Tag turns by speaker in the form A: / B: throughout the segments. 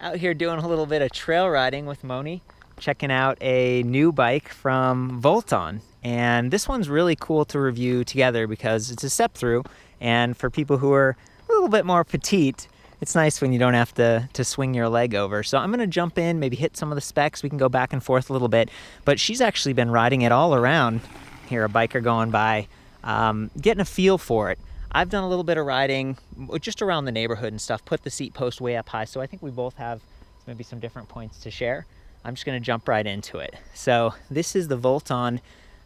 A: Out here doing a little bit of trail riding with Moni, checking out a new bike from Volton. And this one's really cool to review together because it's a step-thru, and for people who are a little bit more petite, it's nice when you don't have to swing your leg over. So I'm gonna jump in, maybe hit some of the specs. We can go back and forth a little bit, but she's actually been riding it all around. Here, a biker going by, getting a feel for it. I've done a little bit of riding just around the neighborhood and stuff, put the seat post way up high, so I think we both have maybe some different points to share. I'm just gonna jump right into it. So this is the Volton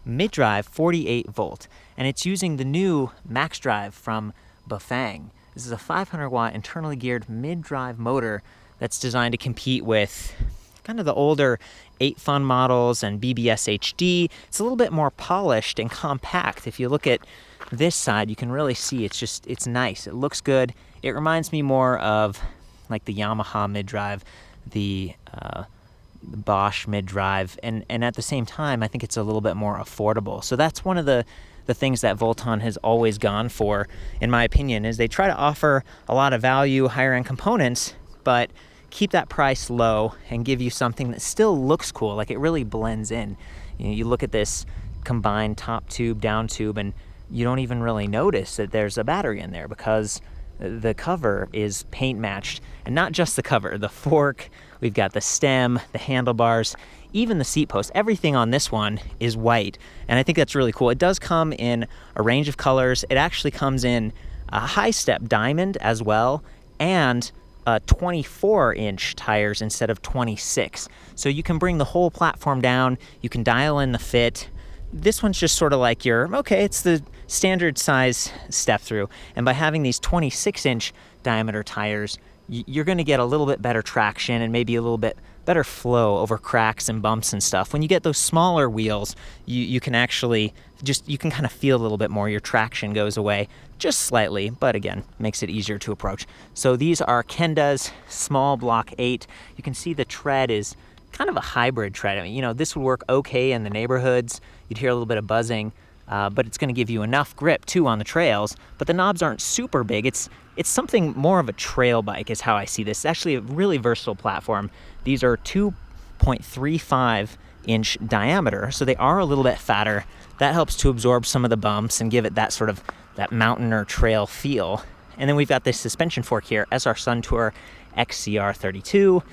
A: Mid-Drive 48 volt, and it's using the new Max Drive from Bafang. This is a 500 watt internally geared mid-drive motor that's designed to compete with kind of the older 8 Fun models and BBS HD. It's a little bit more polished and compact. If you look at this side, you can really see it's nice. It looks good. It reminds me more of like the Yamaha mid-drive, the Bosch mid-drive, and at the same time, I think it's a little bit more affordable. So that's one of the things that Volton has always gone for, in my opinion, is they try to offer a lot of value, higher-end components, but keep that price low and give you something that still looks cool, like it really blends in. You know, you look at this combined top tube, down tube, and you don't even really notice that there's a battery in there because the cover is paint matched. And not just the cover, the fork, we've got the stem, the handlebars, even the seat post. Everything on this one is white, and I think that's really cool. It does come in a range of colors. It actually comes in a high step diamond as well, and 24-inch tires instead of 26. So you can bring the whole platform down, you can dial in the fit. This one's just sort of like it's the standard size step-thru, and by having these 26-inch diameter tires, you're going to get a little bit better traction and maybe a little bit better flow over cracks and bumps and stuff. When you get those smaller wheels, you can actually you can kind of feel a little bit more. Your traction goes away just slightly, but again, makes it easier to approach. So these are Kenda's small block 8. You can see the tread is kind of a hybrid tread. I mean, this would work okay in the neighborhoods. You'd hear a little bit of buzzing, but it's going to give you enough grip too on the trails. But the knobs aren't super big. It's something more of a trail bike is how I see this. It's actually a really versatile platform. These are 2.35-inch diameter, so they are a little bit fatter. That helps to absorb some of the bumps and give it that sort of that mountain or trail feel. And then we've got this suspension fork here, SR Sun Tour XCR32.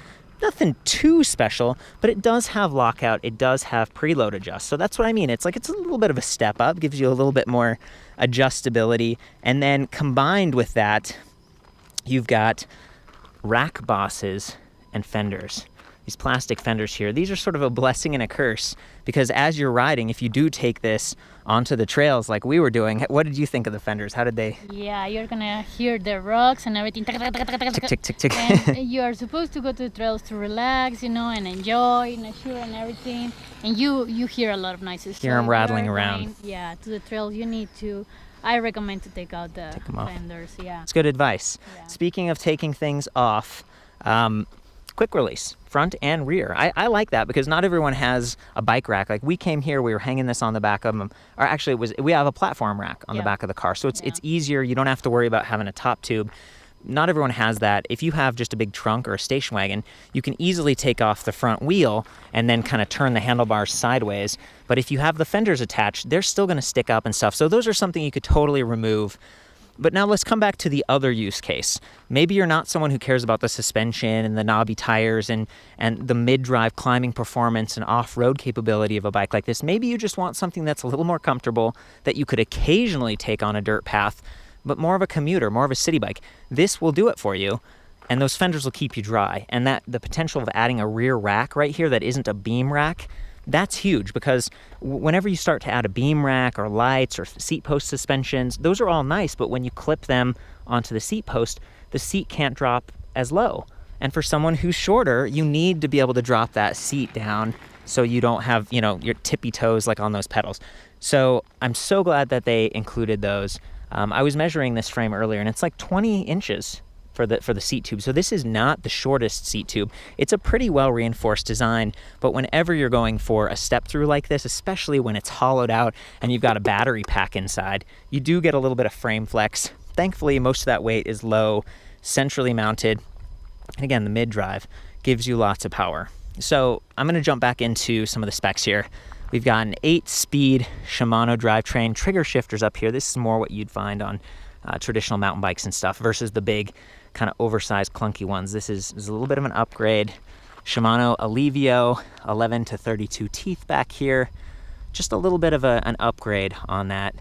A: Nothing too special, but it does have lockout. It does have preload adjust. So that's what I mean. It's a little bit of a step up, gives you a little bit more adjustability. And then combined with that, you've got rack bosses and fenders. These plastic fenders here, these are sort of a blessing and a curse, because as you're riding, if you do take this onto the trails like we were doing, what did you think of the fenders? How did they?
B: Yeah, you're gonna hear the rocks and everything.
A: Tick, tick, tick, tick.
B: And you are supposed to go to the trails to relax, and enjoy nature and everything. And you hear a lot of noises.
A: Hear them rattling around.
B: To the trails, you need to. I recommend to take out the fenders. Yeah,
A: it's good advice. Yeah. Speaking of taking things off, quick release, front and rear. I like that because not everyone has a bike rack. Like we came here, we were hanging this on the back of them, or actually we have a platform rack on the back of the car. So it's easier. You don't have to worry about having a top tube. Not everyone has that. If you have just a big trunk or a station wagon, you can easily take off the front wheel and then kind of turn the handlebars sideways. But if you have the fenders attached, they're still going to stick up and stuff. So those are something you could totally remove. But now let's come back to the other use case. Maybe you're not someone who cares about the suspension and the knobby tires and the mid-drive climbing performance and off-road capability of a bike like this. Maybe you just want something that's a little more comfortable, that you could occasionally take on a dirt path, but more of a commuter, more of a city bike. This will do it for you, and those fenders will keep you dry. And that the potential of adding a rear rack right here that isn't a beam rack, that's huge, because whenever you start to add a beam rack or lights or seat post suspensions, those are all nice, but when you clip them onto the seat post, the seat can't drop as low. And for someone who's shorter, you need to be able to drop that seat down so you don't have, your tippy toes like on those pedals. So I'm so glad that they included those. I was measuring this frame earlier, and it's like 20 inches for the seat tube. So this is not the shortest seat tube. It's a pretty well reinforced design, but whenever you're going for a step-thru like this, especially when it's hollowed out and you've got a battery pack inside, you do get a little bit of frame flex. Thankfully, most of that weight is low, centrally mounted. And again, the mid-drive gives you lots of power. So I'm going to jump back into some of the specs here. We've got an 8-speed Shimano drivetrain, trigger shifters up here. This is more what you'd find on traditional mountain bikes and stuff versus the big kind of oversized clunky ones. This is a little bit of an upgrade. Shimano Alevio 11 to 32 teeth back here. Just a little bit of an upgrade on that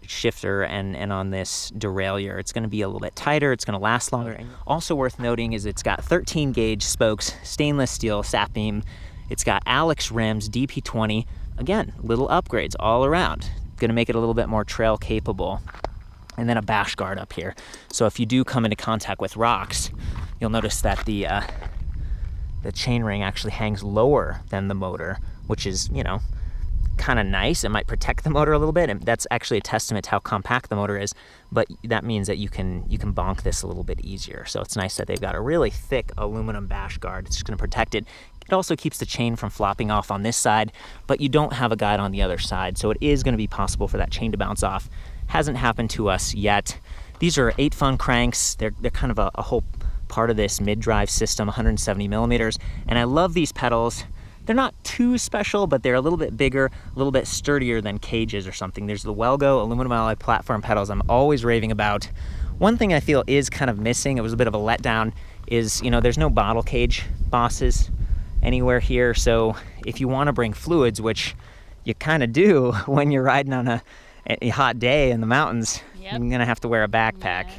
A: shifter and on this derailleur. It's going to be a little bit tighter. It's going to last longer. And also worth noting is it's got 13 gauge spokes, stainless steel sap beam. It's got Alex rims, DP20. Again, little upgrades all around. Going to make it a little bit more trail capable. And then a bash guard up here. So if you do come into contact with rocks, you'll notice that the chainring actually hangs lower than the motor, which is, you know, kind of nice. It might protect the motor a little bit, and that's actually a testament to how compact the motor is, but that means that you can bonk this a little bit easier. So it's nice that they've got a really thick aluminum bash guard. It's just going to protect it. It also keeps the chain from flopping off on this side, but you don't have a guide on the other side, so it is going to be possible for that chain to bounce off. Hasn't happened to us yet. These are 8-fun cranks. They're kind of a whole part of this mid-drive system, 170 millimeters, and I love these pedals. They're not too special, but they're a little bit bigger, a little bit sturdier than cages or something. There's the Welgo aluminum alloy platform pedals I'm always raving about. One thing I feel is kind of missing, it was a bit of a letdown, is, you know, there's no bottle cage bosses anywhere here. So if you want to bring fluids, which you kind of do when you're riding on a hot day in the mountains,
B: Yep.
A: you're gonna have to wear a backpack.
B: Yeah.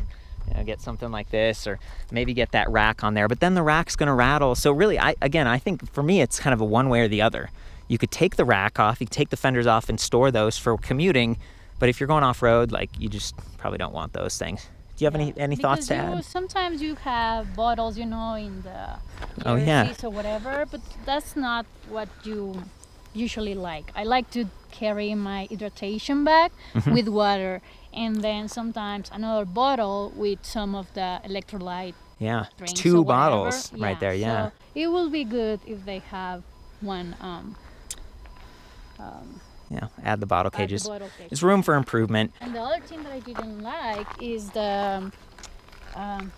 A: You know, get something like this, or maybe get that rack on there, but then the rack's gonna rattle. So really, I think for me, it's kind of a one way or the other. You could take the rack off, you could take the fenders off and store those for commuting, but if you're going off-road, like, you just probably don't want those things. Do you have any thoughts to add?
B: Sometimes you have bottles, you know, in the
A: Oh, yeah.
B: seats or whatever, but that's not what you usually like. I like to carry my hydration bag with water, and then sometimes another bottle with some of the electrolyte
A: Yeah, it's
B: drinks or
A: 2
B: whatever.
A: bottles right there, yeah.
B: So it will be good if they have one.
A: Yeah, add the bottle
B: the
A: cages.
B: bottle cage.
A: There's room for improvement.
B: And the other thing that I didn't like is the ¿cómo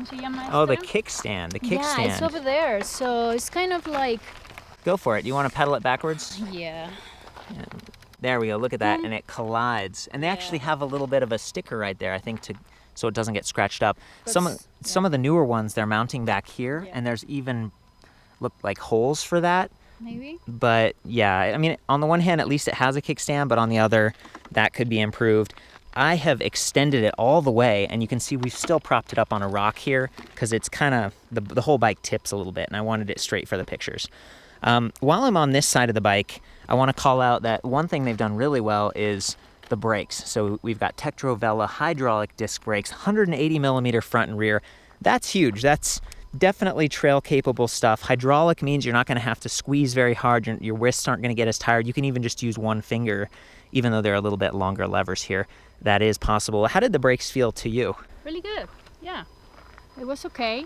B: se llama
A: Oh, the
B: esta?
A: kickstand, the
B: Yeah, it's
A: kickstand.
B: over there, so it's kind of like,
A: Go for it. You want to pedal it backwards?
B: yeah.
A: There we go. Look at that, and it collides. And they actually have a little bit of a sticker right there, I think, so it doesn't get scratched up. Some of the newer ones, they're mounting back here,
B: Yeah.
A: and there's even look like holes for that.
B: Maybe.
A: But yeah, I mean, on the one hand, at least it has a kickstand, but on the other, that could be improved. I have extended it all the way, and you can see we've still propped it up on a rock here because it's kind of, the whole bike tips a little bit, and I wanted it straight for the pictures. While I'm on this side of the bike, I want to call out that one thing they've done really well is the brakes. So we've got Tektro Vela hydraulic disc brakes, 180 millimeter front and rear. That's huge. That's definitely trail capable stuff. Hydraulic means you're not going to have to squeeze very hard. Your wrists aren't going to get as tired. You can even just use one finger, even though they're a little bit longer levers here. That is possible. How did the brakes feel to you?
B: Really good. Yeah. It was okay.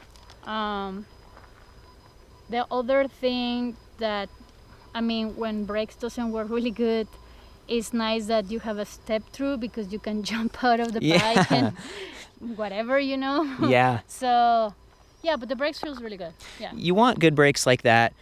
B: The other thing that, I mean, when brakes doesn't work really good, it's nice that you have a step-thru because you can jump out of the bike and whatever, you know?
A: Yeah.
B: So, yeah, but the brakes feels really good. Yeah.
A: You want good brakes like that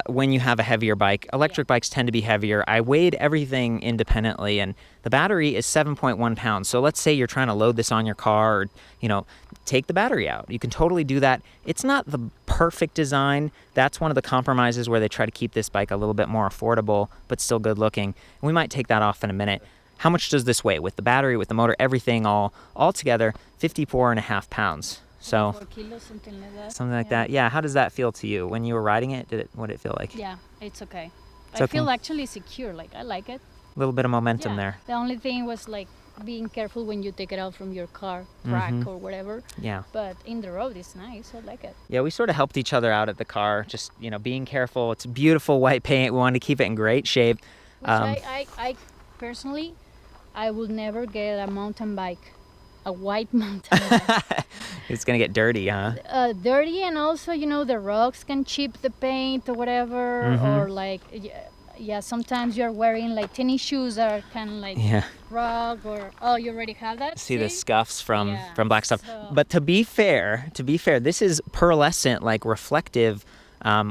A: when you have a heavier bike. Electric bikes tend to be heavier. I weighed everything independently, and the battery is 7.1 pounds. So let's say you're trying to load this on your car, or, you know, take the battery out. You can totally do that. It's not the perfect design. That's one of the compromises where they try to keep this bike a little bit more affordable, but still good looking. And we might take that off in a minute. How much does this weigh? With the battery, with the motor, everything all together, 54.5 pounds. So
B: 4 kilos, something like that.
A: something like that. Yeah. How does that feel to you when you were riding it? What did it feel like?
B: Yeah, it's okay.
A: It's
B: I
A: okay.
B: feel actually secure. Like, I like it.
A: A little bit of momentum
B: Yeah.
A: there.
B: The only thing was like being careful when you take it out from your car rack or whatever.
A: Yeah.
B: But in the road, it's nice. I like it.
A: Yeah, we sort of helped each other out at the car, just, you know, being careful. It's beautiful white paint. We wanted to keep it in great shape.
B: Which I personally, I would never get a mountain bike, a white mountain bike.
A: It's going to get dirty, huh?
B: Dirty, and also, you know, the rocks can chip the paint or whatever, or like, yeah, sometimes you're wearing like tennis shoes are kind of like
A: Yeah.
B: rock or oh, you already have that.
A: See the scuffs from
B: Yeah,
A: black stuff.
B: so-
A: But to be fair, this is pearlescent, like reflective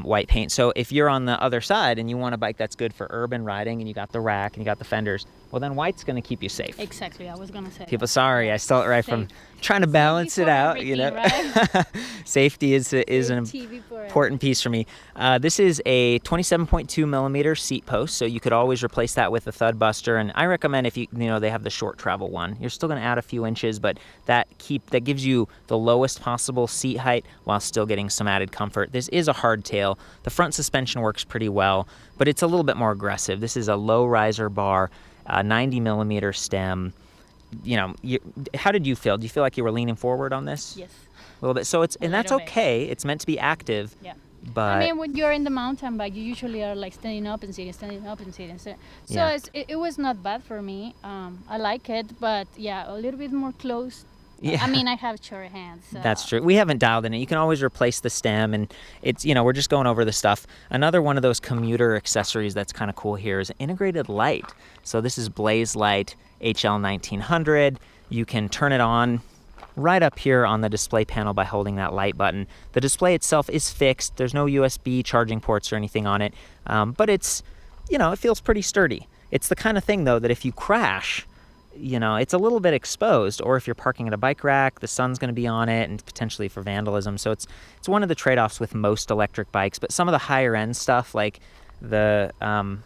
A: white paint. So if you're on the other side and you want a bike that's good for urban riding and you got the rack and you got the fenders, well then white's going to keep you safe.
B: Exactly, I was gonna say.
A: People, sorry, I stole it right from
B: Safe.
A: trying to balance it
B: before
A: out, you know.
B: everything, right?
A: Safety is an
B: Safety before
A: important piece for me. This is a 27.2 millimeter seat post, so you could always replace that with a thud buster. And I recommend if they have the short travel one. You're still going to add a few inches, but that gives you the lowest possible seat height while still getting some added comfort. This is a hardtail. The front suspension works pretty well, but it's a little bit more aggressive. This is a low riser bar, 90 millimeter stem. How did you feel? Do you feel like you were leaning forward on this?
B: Yes.
A: A little bit. So that's
B: little bit.
A: okay. It's meant to be active.
B: Yeah.
A: But
B: I mean, when you're in the mountain bike, you usually are like standing up and sitting, standing up and sitting. So
A: Yeah.
B: it was not bad for me. I like it, but yeah, a little bit more close.
A: Yeah.
B: I mean, I have short hands. So.
A: That's true. We haven't dialed in it. You can always replace the stem, and it's, we're just going over the stuff. Another one of those commuter accessories that's kind of cool here is integrated light. So this is Blaze Light HL 1900. You can turn it on right up here on the display panel by holding that light button. The display itself is fixed. There's no USB charging ports or anything on it, but it's, it feels pretty sturdy. It's the kind of thing, though, that if you crash, it's a little bit exposed, or if you're parking at a bike rack, the sun's going to be on it and potentially for vandalism. So it's one of the trade-offs with most electric bikes. But some of the higher end stuff, like some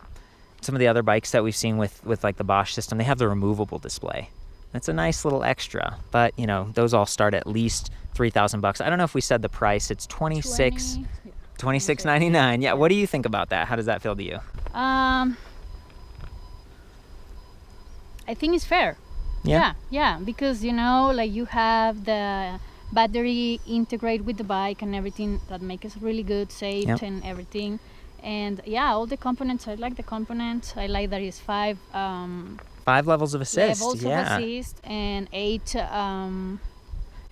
A: of the other bikes that we've seen with like the Bosch system, they have the removable display. That's a nice little extra, but those all start at least $3,000. I don't know if we said the price. It's $26.99. Yeah. What do you think about that? How does that feel to you?
B: I think it's fair.
A: Yeah.
B: Yeah, because like you have the battery integrate with the bike and everything that makes it really good, safe,
A: Yep.
B: and everything. And yeah, all the components. I like the components. I like that it's 5
A: levels of assist.
B: levels
A: Yeah.
B: of assist and 8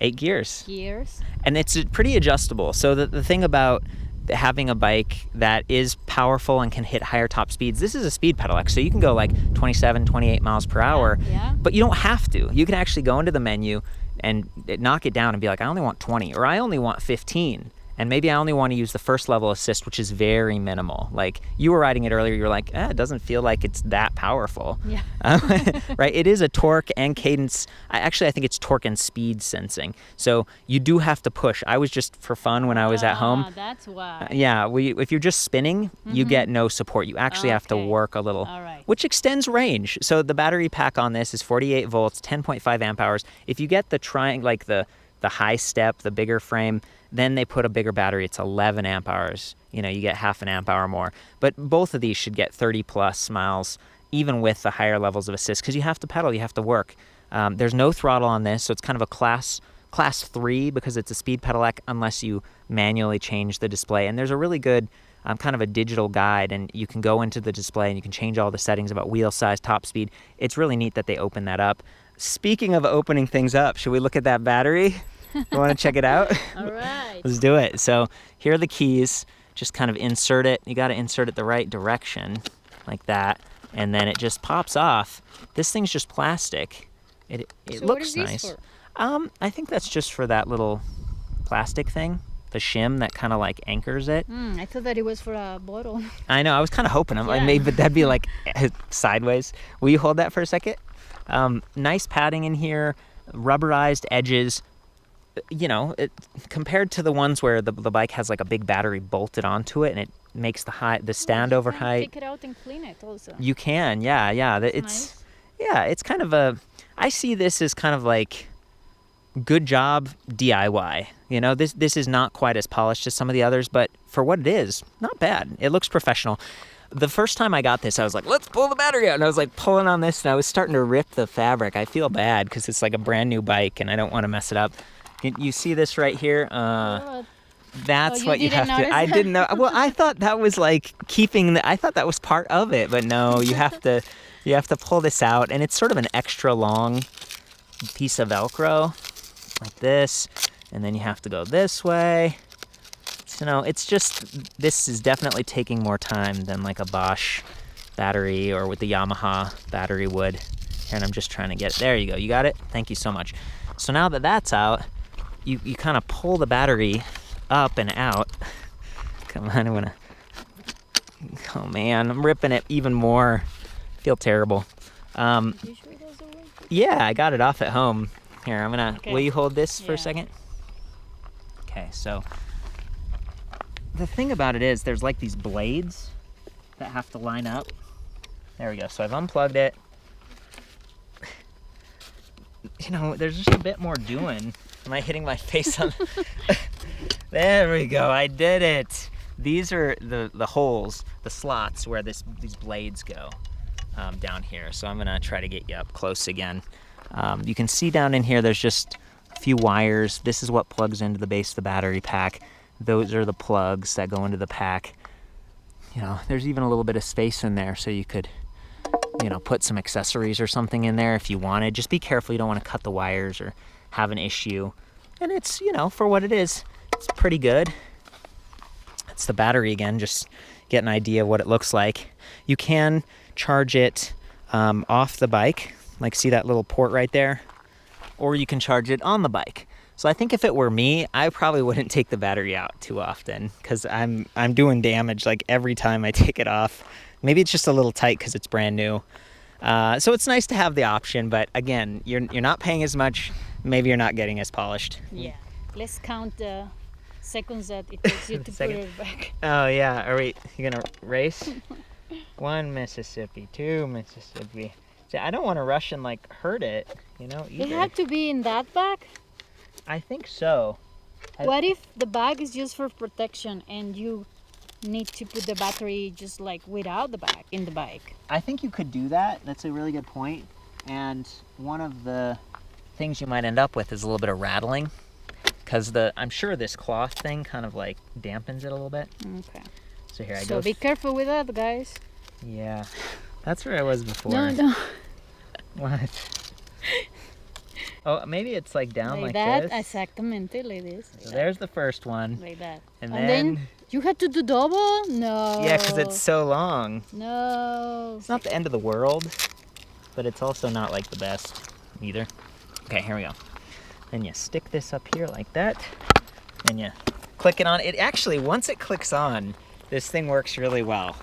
A: 8 gears.
B: gears.
A: And it's pretty adjustable. So the thing about having a bike that is powerful and can hit higher top speeds, this is a speed pedelec, so you can go like 27, 28 miles per hour,
B: Yeah.
A: but you don't have to. You can actually go into the menu and knock it down and be like, I only want 20, or I only want 15. And maybe I only want to use the first level assist, which is very minimal. Like you were riding it earlier, you're like, it doesn't feel like it's that powerful.
B: Yeah.
A: Right? It is a torque and cadence. I think it's torque and speed sensing. So you do have to push. I was just for fun when I was at home.
B: That's why.
A: Yeah, if you're just spinning, you get no support. You actually have to
B: Okay.
A: work a little,
B: All right.
A: which extends range. So the battery pack on this is 48 volts, 10.5 amp hours. If you get the like the high step, the bigger frame, then they put a bigger battery. It's 11 amp hours. You get half an amp hour more. But both of these should get 30 plus miles, even with the higher levels of assist, because you have to pedal, you have to work. There's no throttle on this, so it's kind of a class 3 because it's a speed pedelec unless you manually change the display. And there's a really good kind of a digital guide, and you can go into the display and you can change all the settings about wheel size, top speed. It's really neat that they open that up. Speaking of opening things up, should we look at that battery? You want to check it out?
B: All right.
A: Let's do it. So here are the keys. Just kind of insert it. You got to insert it the right direction, like that, and then it just pops off. This thing's just plastic. It
B: So
A: looks
B: what is
A: nice.
B: this for?
A: I think that's just for that little plastic thing, the shim that kind of like anchors it.
B: I thought that it was for a bottle.
A: I know. I was kind of hoping. I'm like,
B: Yeah.
A: maybe, but that'd be like sideways. Will you hold that for a second? Nice padding in here, rubberized edges. Compared to the ones where the bike has like a big battery bolted onto it and it makes the standover height.
B: Take it out and clean it also.
A: You can, yeah. It's
B: nice.
A: it's kind of I see this as kind of like good job DIY. This is not quite as polished as some of the others, but for what it is, not bad. It looks professional. The first time I got this, I was like, let's pull the battery out. And I was like pulling on this and I was starting to rip the fabric. I feel bad because it's like a brand new bike and I don't want to mess it up. You see this right here? That's
B: you
A: what you
B: didn't
A: have to.
B: notice
A: I
B: that?
A: didn't know. Well, I thought that was like I thought that was part of it, but no, you have to pull this out, and it's sort of an extra long piece of Velcro, like this, and then you have to go this way. So it's just, this is definitely taking more time than like a Bosch battery or with the Yamaha battery would. Here, and I'm just trying to get it. There you go. You got it? Thank you so much. So now that that's out, you kind of pull the battery up and out. Come on, I'm gonna... Oh man, I'm ripping it even more. I feel terrible. Yeah, I got it off at home. Here, I'm gonna...
B: Okay.
A: Will you hold this for a
B: Yeah.
A: second? Okay, so... The thing about it is there's like these blades that have to line up. There we go. So I've unplugged it. You know, there's just a bit more doing. Am I hitting my face on... There we go. I did it. These are the holes, the slots where these blades go down here. So I'm going to try to get you up close again. You can see down in here there's just a few wires. This is what plugs into the base of the battery pack. Those are the plugs that go into the pack. You know, there's even a little bit of space in there so you could, you know, put some accessories or something in there if you wanted. Just be careful, you don't want to cut the wires or have an issue. And it's, you know, for what it is, it's pretty good. It's the battery again, just get an idea of what it looks like. You can charge it off the bike, like see that little port right there? Or you can charge it on the bike. So I think if it were me, I probably wouldn't take the battery out too often because I'm doing damage like every time I take it off. Maybe it's just a little tight because it's brand new. So it's nice to have the option, but again, you're not paying as much. Maybe you're not getting as polished.
B: Yeah. Let's count the seconds that it takes you to put
A: Second.
B: it back.
A: Oh yeah, are you gonna race? 1 Mississippi, 2 Mississippi. See, I don't want to rush and like hurt it, you know, either.
B: It had to be in that bag?
A: I think so.
B: What if the bag is just for protection and you need to put the battery just like without the bag in the bike?
A: I think you could do that. That's a really good point. And one of the things you might end up with is a little bit of rattling because I'm sure this cloth thing kind of like dampens it a little bit.
B: Okay.
A: So here I
B: So
A: go.
B: be careful with that, guys.
A: Yeah, that's where I was before.
B: No.
A: What? Oh, maybe it's like down like
B: that,
A: this.
B: exactamente, like this.
A: So there's the first one.
B: Like that.
A: And
B: And
A: then...
B: then you had to do double? No.
A: Yeah, because it's so long.
B: No.
A: It's not the end of the world, but it's also not like the best either. Okay, here we go. Then you stick this up here like that, and you click it on. It actually, once it clicks on, this thing works really well.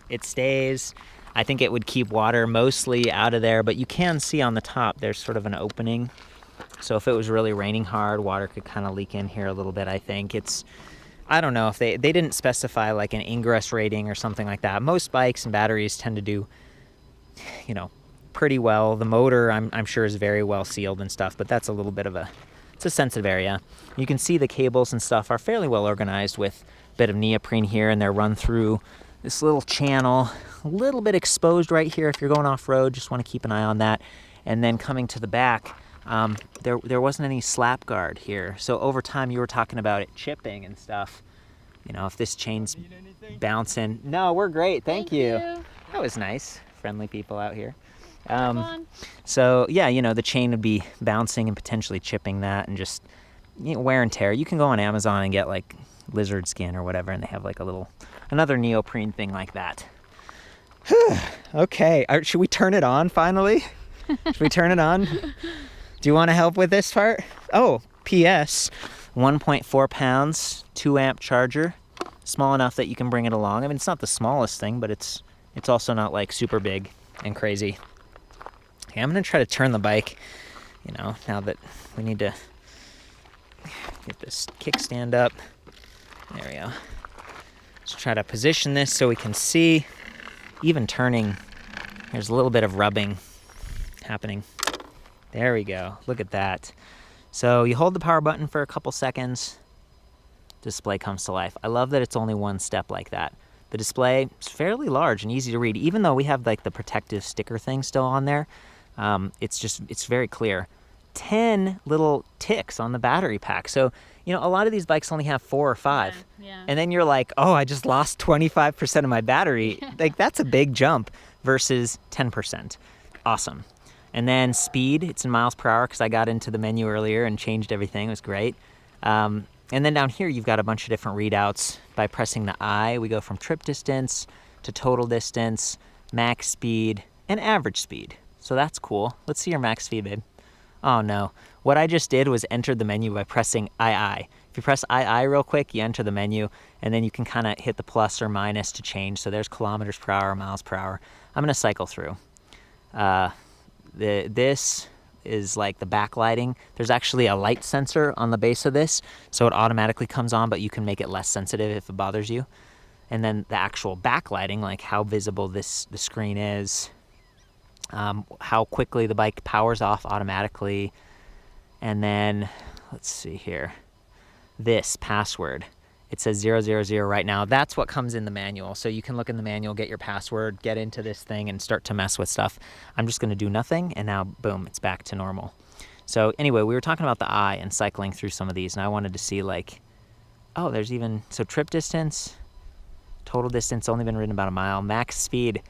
A: It stays. I think it would keep water mostly out of there, but you can see on the top there's sort of an opening. So if it was really raining hard, water could kind of leak in here a little bit, I think. I don't know if they didn't specify like an ingress rating or something like that. Most bikes and batteries tend to do, you know, pretty well. The motor, I'm sure, is very well sealed and stuff, but that's a little bit of it's a sensitive area. You can see the cables and stuff are fairly well organized with a bit of neoprene here, and they're run through this little channel, a little bit exposed right here if you're going off-road. Just want to keep an eye on that. And then coming to the back, there wasn't any slap guard here. So over time, you were talking about it chipping and stuff. You know, if this chain's bouncing. No, we're great. Thank you. That was nice. Friendly people out here. So yeah, you know, the chain would be bouncing and potentially chipping that and just, you know, wear and tear. You can go on Amazon and get like lizard skin or whatever, and they have like another neoprene thing like that. Okay, should we turn it on finally? Should we turn it on? Do you want to help with this part? Oh, P.S. 1.4 pounds, 2 amp charger, small enough that you can bring it along. I mean, it's not the smallest thing, but it's also not like super big and crazy. Okay, I'm gonna try to turn the bike, you know, now that we need to get this kickstand up. There we go. Let's try to position this so we can see. Even turning, there's a little bit of rubbing happening. There we go. Look at that. So you hold the power button for a couple seconds. Display comes to life. I love that it's only one step like that. The display is fairly large and easy to read, even though we have like the protective sticker thing still on there. It's very clear. 10 little ticks on the battery pack. So, you know, a lot of these bikes only have 4 or 5.
B: Yeah.
A: And then you're like, oh, I just lost 25% of my battery. Like, that's a big jump versus 10%. Awesome. And then speed, it's in miles per hour because I got into the menu earlier and changed everything. It was great. And then down here, you've got a bunch of different readouts. By pressing the I, we go from trip distance to total distance, max speed, and average speed. So that's cool. Let's see your max speed, babe. Oh no. What I just did was enter the menu by pressing II. If you press II real quick, you enter the menu, and then you can kind of hit the plus or minus to change. So there's kilometers per hour, miles per hour. I'm gonna cycle through. This is like the backlighting. There's actually a light sensor on the base of this, so it automatically comes on, but you can make it less sensitive if it bothers you. And then the actual backlighting, like how visible the screen is, how quickly the bike powers off automatically. And then, let's see here, this password. It says 000 right now. That's what comes in the manual. So you can look in the manual, get your password, get into this thing, and start to mess with stuff. I'm just gonna do nothing, and now, boom, it's back to normal. So anyway, we were talking about the eye and cycling through some of these, and I wanted to see like, oh, there's even, so trip distance, total distance only been ridden about a mile, max speed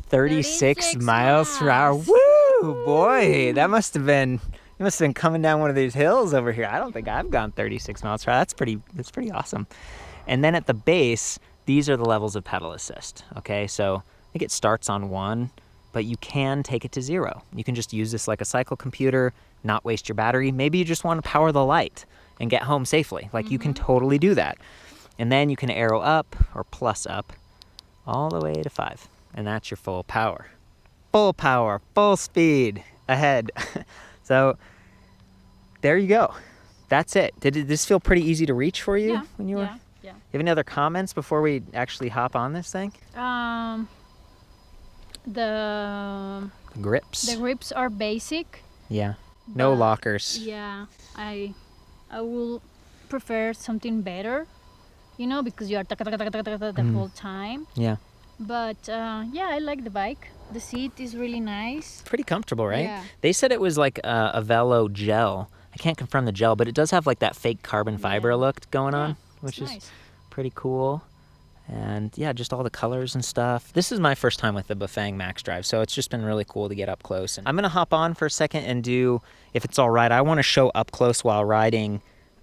A: 36 miles per hour. Woo, boy, that must have been, you must have been coming down one of these hills over here. I don't think I've gone 36 miles per hour. That's pretty awesome. And then at the base, these are the levels of pedal assist. Okay, so I think it starts on 1, but you can take it to 0. You can just use this like a cycle computer, not waste your battery. Maybe you just want to power the light and get home safely. Like you can totally do that. And then you can arrow up or plus up all the way to 5. And that's your full power. Full power, full speed, ahead. So there you go. That's it. Did this feel pretty easy to reach for you when you were?
B: Yeah.
A: You have any other comments before we actually hop on this thing?
B: The
A: Grips.
B: The grips are basic.
A: Yeah. No
B: but
A: lockers.
B: Yeah, I will prefer something better, you know, because you are the whole time.
A: Yeah.
B: But yeah, I like the bike. The seat is really nice.
A: Pretty comfortable, right?
B: Yeah.
A: They said it was like a Velo gel. I can't confirm the gel, but it does have like that fake carbon fiber look going on, which is
B: nice.
A: pretty cool. And yeah, just all the colors and stuff. This is my first time with the Bafang Max Drive, so it's just been really cool to get up close. And I'm gonna hop on for a second and do, if it's all right, I wanna show up close while riding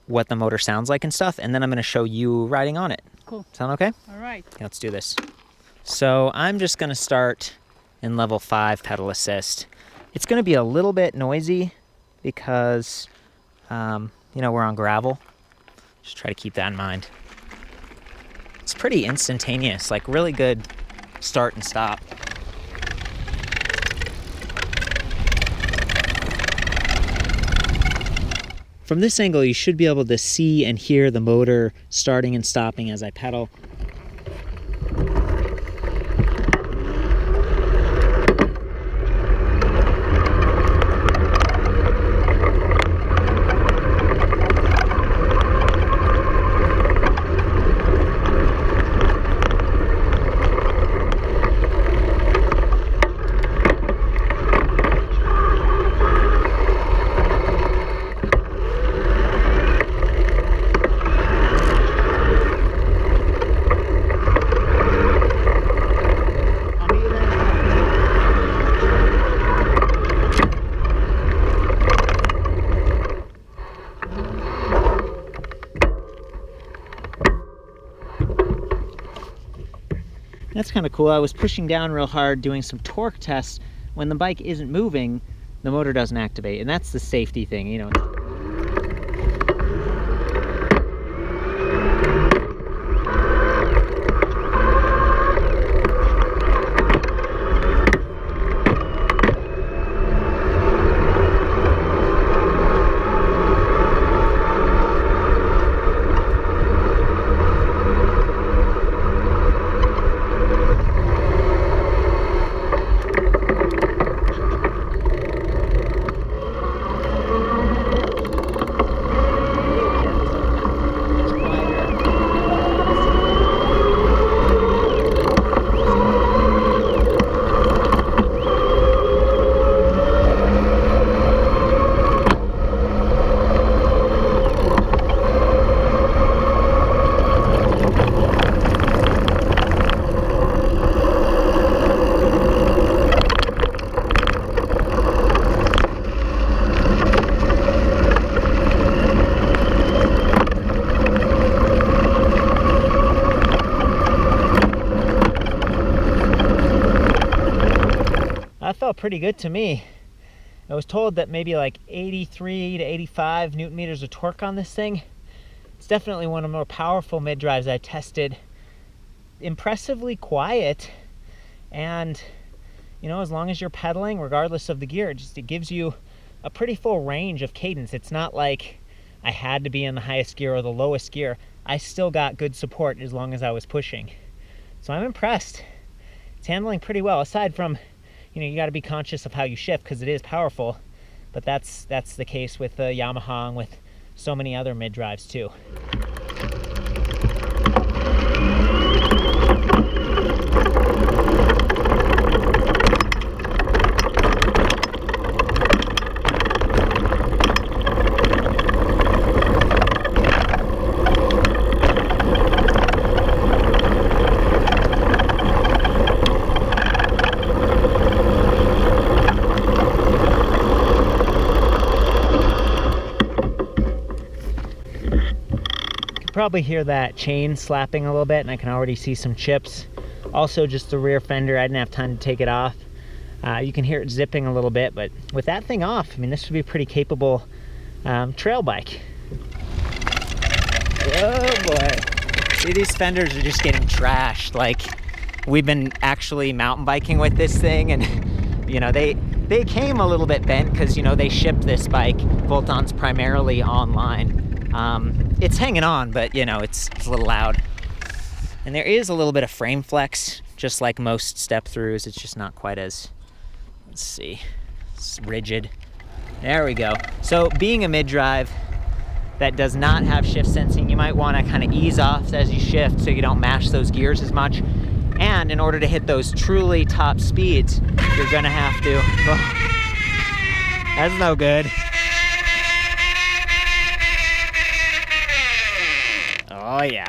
A: what the motor sounds like and stuff, and then I'm gonna show you riding on it.
B: Cool.
A: Sound okay?
B: All right.
A: Okay, let's do this. So I'm just gonna start in level 5 pedal assist. It's gonna be a little bit noisy because, you know, we're on gravel. Just try to keep that in mind. It's pretty instantaneous, like really good start and stop. From this angle, you should be able to see and hear the motor starting and stopping as I pedal. That's kind of cool. I was pushing down real hard doing some torque tests. When the bike isn't moving, the motor doesn't activate, and that's the safety thing, you know. felt pretty good to me. I was told that maybe like 83 to 85 Newton meters of torque on this thing. It's definitely one of the more powerful mid-drives I tested. Impressively quiet, and you know, as long as you're pedaling, regardless of the gear, it gives you a pretty full range of cadence. It's not like I had to be in the highest gear or the lowest gear. I still got good support as long as I was pushing. So I'm impressed. It's handling pretty well, aside from, you know, you got to be conscious of how you shift because it is powerful, but that's the case with the Yamaha and with so many other mid-drives too. Probably hear that chain slapping a little bit, and I can already see some chips. Also, just the rear fender, I didn't have time to take it off. You can hear it zipping a little bit, but with that thing off, I mean, this would be a pretty capable trail bike. Oh boy. See, these fenders are just getting trashed. Like, we've been actually mountain biking with this thing, and you know, they came a little bit bent because, you know, they shipped this bike, Volton's, primarily online. It's hanging on, but you know, it's a little loud. And there is a little bit of frame flex, just like most step-throughs. It's just not quite as, let's see, it's rigid. There we go. So being a mid-drive that does not have shift sensing, you might want to kind of ease off as you shift so you don't mash those gears as much. And in order to hit those truly top speeds, you're gonna have to, oh, that's no good. Oh yeah.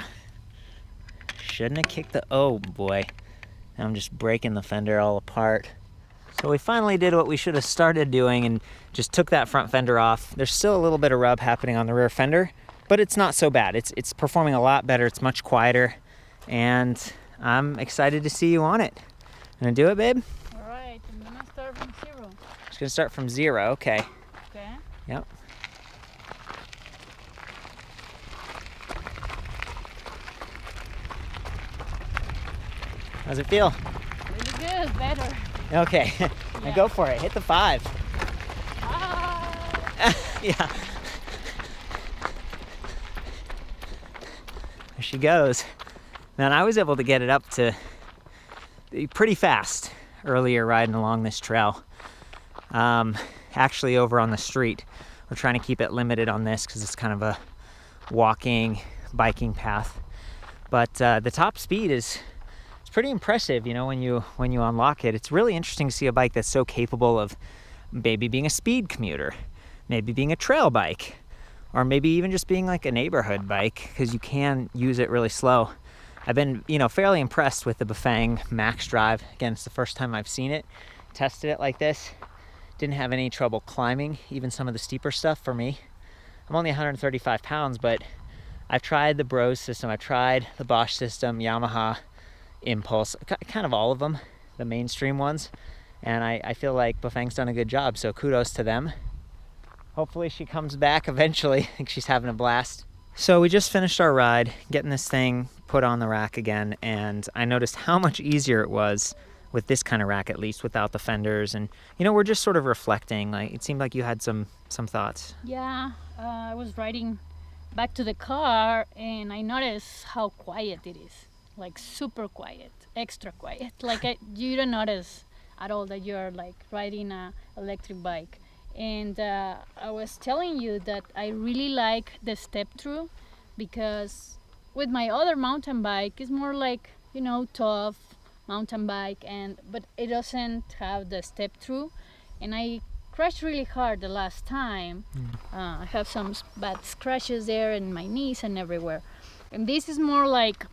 A: Shouldn't have kicked the, oh boy. I'm just breaking the fender all apart. So we finally did what we should have started doing and just took that front fender off. There's still a little bit of rub happening on the rear fender, but it's not so bad. It's performing a lot better. It's much quieter, and I'm excited to see you on it. Gonna do it, babe?
B: All right, I'm gonna start from 0.
A: Just gonna start from 0, okay.
B: Okay.
A: Yep. How's it feel?
B: Really good, better.
A: Okay, now go for it. Hit the 5.
B: Ah.
A: Yeah. There she goes. Man, I was able to get it up to pretty fast earlier riding along this trail. Actually over on the street. We're trying to keep it limited on this because it's kind of a walking, biking path. But the top speed is pretty impressive, you know, when you unlock it. It's really interesting to see a bike that's so capable of maybe being a speed commuter, maybe being a trail bike, or maybe even just being like a neighborhood bike, because you can use it really slow. I've been, you know, fairly impressed with the Bafang Max Drive. Again, it's the first time I've seen it, tested it like this. Didn't have any trouble climbing, even some of the steeper stuff for me. I'm only 135 pounds, but I've tried the Bros system, I've tried the Bosch system, Yamaha, Impulse, kind of all of them, the mainstream ones, and I feel like Bafang's done a good job, so kudos to them. Hopefully she comes back eventually. I think she's having a blast. So we just finished our ride, getting this thing put on the rack again, and I noticed how much easier it was with this kind of rack, at least without the fenders. And you know, we're just sort of reflecting. Like, it seemed like you had some thoughts.
B: Yeah, I was riding back to the car and I noticed how quiet it is. Like super quiet, extra quiet. Like you don't notice at all that you're like riding a electric bike. And I was telling you that I really like the step-thru, because with my other mountain bike, it's more like, you know, tough mountain bike, but it doesn't have the step-thru. And I crashed really hard the last time. I have some bad scratches there in my knees and everywhere. And this is more like,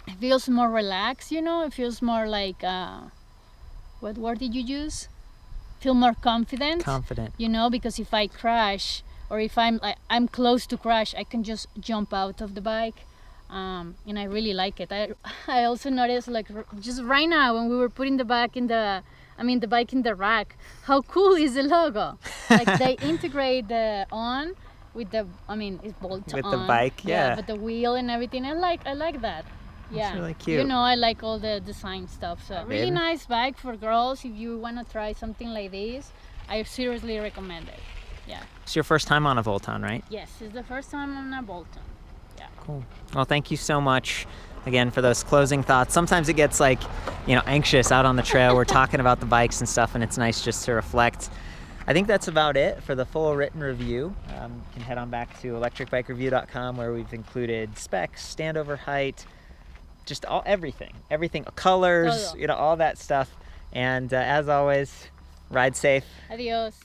B: it feels more relaxed, you know. It feels more like, what word did you use? Feel more confident. Confident. You know, because if I crash, or if I'm close to crash, I can just jump out of the bike. And I really like it. I also noticed, like, just right now when we were putting the bike in the I mean, the bike in the rack. How cool is the logo? Like they integrate the on with the, I mean, it's bolt
A: With
B: on.
A: the bike, yeah.
B: But the wheel and everything, I like that. Yeah,
A: really cute.
B: You know, I like all the design stuff. So really
A: Baby.
B: nice bike for girls. If you want to try something like this, I seriously recommend it. Yeah.
A: It's your first time on a Volton, right?
B: Yes, it's the first time on a Volton. Yeah.
A: Cool. Well, thank you so much again for those closing thoughts. Sometimes it gets like, anxious out on the trail. We're talking about the bikes and stuff, and it's nice just to reflect. I think that's about it for the full written review. You can head on back to ElectricBikeReview.com, where we've included specs, standover height, just everything, colors,
B: Todo.
A: all that stuff. And as always, ride safe.
B: Adios.